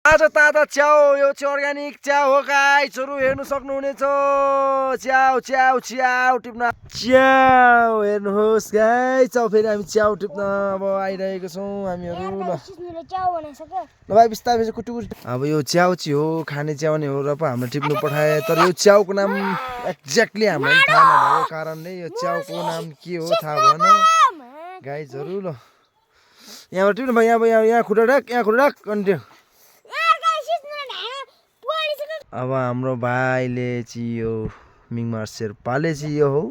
आज ताजा च्याउ यो चाहिँ अर्ग्यानिक च्याउ हो गाइसहरु हेर्नु सक्नुहुनेछ च्याउ च्याउ च्याउ टिप्न च्याउ हेर्नुहोस् गाइस अब फेरि हामी च्याउ टिप्न अब आइरहेको छौं हामीहरु ल भाइ बिस्तारै कुटु कुटु अब यो च्याउ चाहिँ हो खाने च्याउ नै हो र पो हाम्रो टिप्नु पठाए तर यो च्याउको नाम एक्ज्याक्टली हामीलाई थाहा नभएको कारणले यो च्याउको नाम के हो थाहा भएन गाइसहरु ल यहाँबाट टिप्नु भाइ यहाँ खुट्टा राख अनि अब हाम्रो भाइले चाहिँ यो मिङमार शेर्पाले चाहिँ यो हो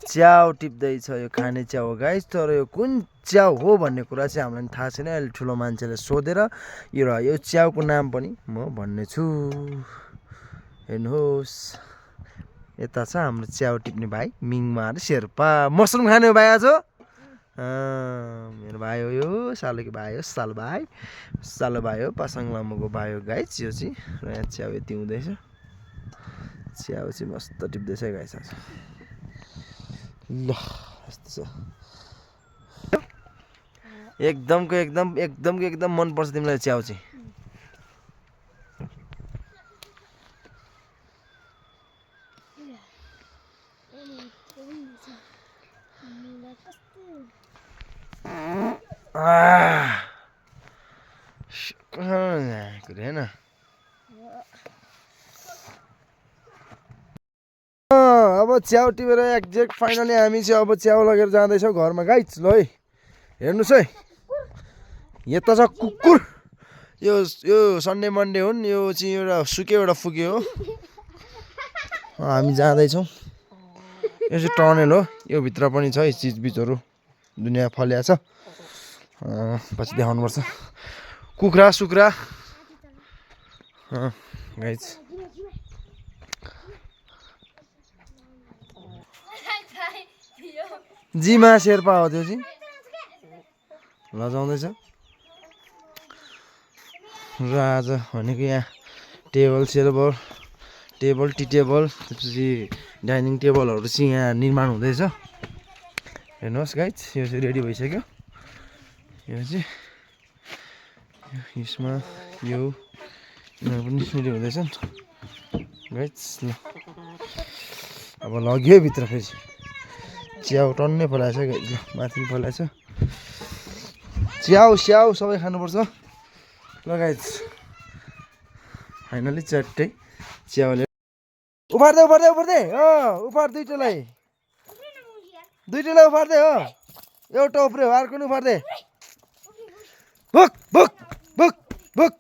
च्याउ टिप्दैछ यो खाने च्याउ हो गाइस तर यो कुन च्याउ हो भन्ने कुरा चाहिँ हामीलाई थाहा छैन अहिले ठुलो मान्छेले सोधेर यो च्याउको नाम पनि म भन्ने छु हेर्नुहोस् यता छ हाम्रो च्याउ टिप्ने भाइ मिङमार शेर्पा मसरुम खाने हो भाइ आज मेरो भाइ हो यो सालोको भाइ हो सालो भाइ हो पासाङ लामाको भाइ हो गाइस यो चाहिँ र यहाँ च्याउ यति हुँदैछ च्याउ चाहिँ मस्त टिप्दैछ गाइस आज ल यस्तो छ एकदम मन पर्छ तिमीलाई च्याउ चाहिँ हैन अब च्याउ टिपेर एक्ज्याक्ट फाइनली हामी चाहिँ अब च्याउ लगेर जाँदैछौँ घरमा गाइस ल है हेर्नुहोस् है यता छ कुकुर यो सन्डे मन्डे हुन् यो चाहिँ एउटा सुक्यो एउटा फुक्यो हो हामी जाँदैछौँ यो चाहिँ टनल हो यो भित्र पनि छ है चिजबिजहरू दुनियाँ फल्या छ पछि देखाउनुपर्छ कुखुरा सुक्रा गाइस जिमा शेर्पा हो त्यो चाहिँ लजाउँदैछ र आज भनेको यहाँ टेबल टी टेबल त्यसपछि डाइनिङ टेबलहरू चाहिँ यहाँ निर्माण हुँदैछ हेर्नुहोस् गाइस यो चाहिँ रेडी भइसक्यो यो चाहिँ यसमा यो यिनीहरू पनि रेडी हुँदैछ गाइस ल अब लग्यो भित्र फेरि च्याउ टन्नै फलाएछ गाइस ल माथि फलाएछ च्याउ स्याउ सबै खानुपर्छ ल गाइस फाइनली चट्टै च्याउले उफार्दै उफार दुईटैलाई उफार्दै हो एउटा उफ्रे हो अर्को नि उफार्दै भुक भुक भुक भुक